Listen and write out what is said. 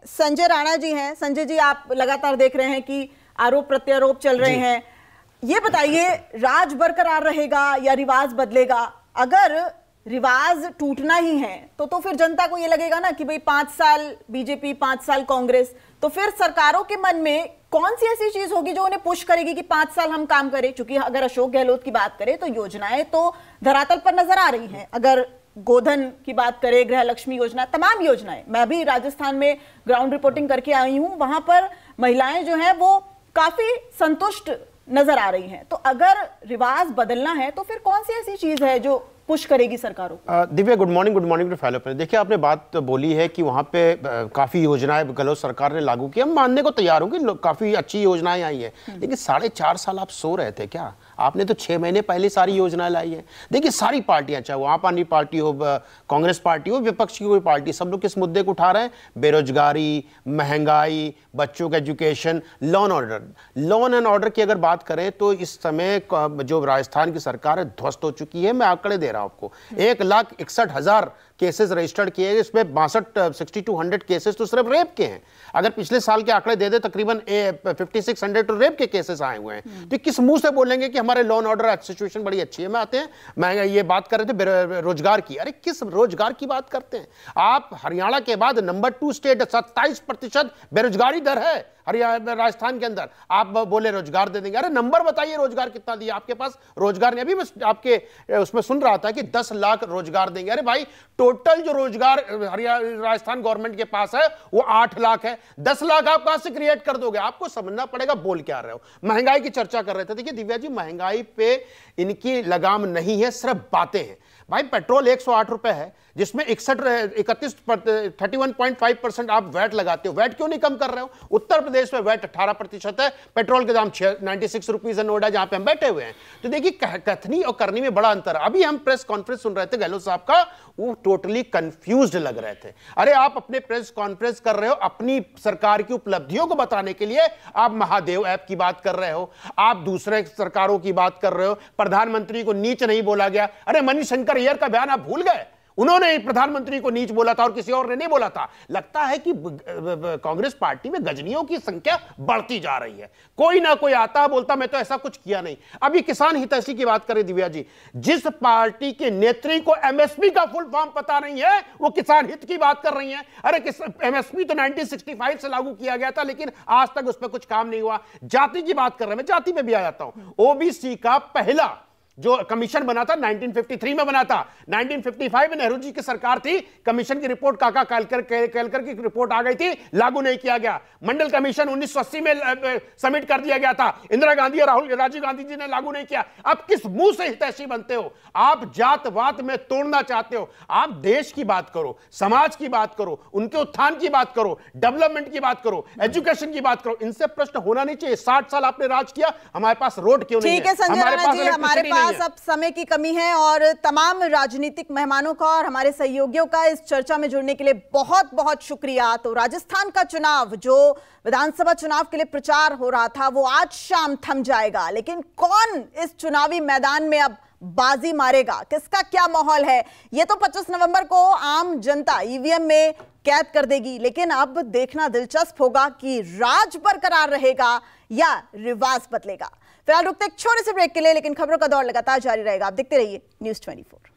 संजय राणा जी हैं। संजय जी, आप लगातार देख रहे हैं कि आरोप प्रत्यारोप चल रहे हैं। ये बताइए, राज बरकरार रहेगा या रिवाज बदलेगा? अगर रिवाज टूटना ही है तो फिर जनता को ये लगेगा ना कि भाई 5 साल बीजेपी, 5 साल कांग्रेस, तो फिर सरकारों के मन में कौन सी ऐसी चीज होगी जो उन्हें पुश करेगी कि 5 साल हम काम करें? क्योंकि अगर अशोक गहलोत की बात करें तो योजनाएं तो धरातल पर नजर आ रही हैं। अगर गोधन की बात करें, गृह लक्ष्मी योजना, तमाम योजनाएं, मैं भी राजस्थान में ग्राउंड रिपोर्टिंग करके आई हूं, वहां पर महिलाएं जो हैं वो काफी संतुष्ट नजर आ रही हैं। तो अगर रिवाज बदलना है तो फिर कौन सी ऐसी चीज है जो पुश करेगी सरकारों को? दिव्या, गुड मॉर्निंग टू फैलो पे। देखिए, आपने बात बोली है कि वहां पे काफी योजनाएं गहलोत सरकार ने लागू की। हम मानने को तैयार हूं कि काफी अच्छी योजनाएं आई हैं, लेकिन 4.5 साल आप सो रहे थे क्या? आपने तो 6 महीने पहले सारी योजनाएं लाई है। देखिए, सारी पार्टियां, चाहे वो आप आदमी पार्टी हो, कांग्रेस पार्टी हो, विपक्ष की कोई पार्टी, सब लोग किस मुद्दे को उठा रहे हैं? बेरोजगारी, महंगाई, बच्चों का एजुकेशन, लॉ एंड ऑर्डर की अगर बात करें तो इस समय जो राजस्थान की सरकार है ध्वस्त हो चुकी है। मैं आंकड़े दे रहा हूं आपको, 1,61,000 केसेस रजिस्टर्ड किए हैं, इसमें 62 केसेस तो सिर्फ रेप के हैं। अगर पिछले साल के आंकड़े दे दे, तकरीबन 5600 तो रेप के केसेस आए हुए हैं। तो किस मुंह से बोलेंगे कि हमारे लॉ एंड ऑर्डर सिचुएशन बड़ी अच्छी है? मैं आते हैं, मैं ये बात कर रहे थे रोजगार की। अरे किस रोजगार की बात करते हैं आप? हरियाणा के बाद नंबर 2 स्टेट, 27% बेरोजगारी दर है हरियाणा, राजस्थान के अंदर। आप बोले रोजगार दे देंगे। अरे नंबर बताइए, रोजगार कितना दिया आपके पास? रोजगार नहीं, अभी मैं आपके उसमें सुन रहा था कि 10 लाख रोजगार देंगे। अरे भाई, टोटल जो रोजगार हरियाणा राजस्थान गवर्नमेंट के पास है वो 8 लाख है। 10 लाख आप कहां से क्रिएट कर दोगे? आपको समझना पड़ेगा बोल क्या रहे हो। महंगाई की चर्चा कर रहे थे। देखिए दिव्या जी, महंगाई पे इनकी लगाम नहीं है, सिर्फ बातें हैं। भाई, पेट्रोल 108 रुपए है, जिसमें 31.5% आप वैट लगाते हो। वैट क्यों नहीं कम कर रहे हो? उत्तर प्रदेश में वैट 18% है, पेट्रोल के दाम 96 रुपीज है, नोएडा जहां पे हम बैठे हुए हैं। तो देखिए, कथनी और करनी में बड़ा अंतर है। अभी हम प्रेस कॉन्फ्रेंस सुन रहे थे गहलोत साहब का, वो टोटली कंफ्यूज्ड लग रहे थे। अरे आप अपने प्रेस कॉन्फ्रेंस कर रहे हो अपनी सरकार की उपलब्धियों को बताने के लिए, आप महादेव ऐप की बात कर रहे हो, आप दूसरे सरकारों की बात कर रहे हो, प्रधानमंत्री को नीच नहीं बोला गया। अरे मणिशंकर अय्यर का बयान आप भूल गए? उन्होंने प्रधानमंत्री को नीच बोला था और किसी और ने नहीं बोला था। लगता है कि कांग्रेस पार्टी में गजनियों की संख्या बढ़ती जा रही है। कोई ना कोई आता बोलता मैं तो ऐसा कुछ किया नहीं। अभी किसान हितैषी की बात करें दिव्या जी, जिस पार्टी के नेत्री को एमएसपी का फुल फॉर्म पता नहीं है, वो किसान हित की बात कर रही है। अरे एमएसपी तो 1965 से लागू किया गया था, लेकिन आज तक उस पर कुछ काम नहीं हुआ। जाति की बात कर रहे हैं, मैं जाति पे भी आ जाता हूं। ओबीसी का पहला जो कमीशन बना था 1953 में बना था। 1955 में नेहरू जी की सरकार थी, कमीशन की रिपोर्ट काका केलकर की रिपोर्ट आ गई थी, लागू नहीं किया गया। मंडल कमीशन 1980 में सबमिट कर दिया गया था, इंदिरा गांधी और राजीव गांधी जी ने लागू नहीं किया। अब किस मुंह से हितैषी बनते हो? आप जातवाद में तोड़ना चाहते हो। आप देश की बात करो, समाज की बात करो, उनके उत्थान की बात करो, डेवलपमेंट की बात करो, एजुकेशन की बात करो। इनसे प्रश्न होना नहीं चाहिए। 60 साल आपने राज किया, हमारे पास रोड क्यों नहीं है? हमारे पास अब समय की कमी है, और तमाम राजनीतिक मेहमानों का और हमारे सहयोगियों का इस चर्चा में जुड़ने के लिए बहुत बहुत शुक्रिया। तो राजस्थान का चुनाव, जो विधानसभा चुनाव के लिए प्रचार हो रहा था, वो आज शाम थम जाएगा। लेकिन कौन इस चुनावी मैदान में अब बाजी मारेगा, किसका क्या माहौल है, ये तो 25 नवंबर को आम जनता ईवीएम में कैद कर देगी। लेकिन अब देखना दिलचस्प होगा कि राज बरकरार रहेगा या रिवाज बदलेगा। फिलहाल रुकते एक छोटे से ब्रेक के लिए, लेकिन खबरों का दौर लगातार जारी रहेगा। आप देखते रहिए News 24।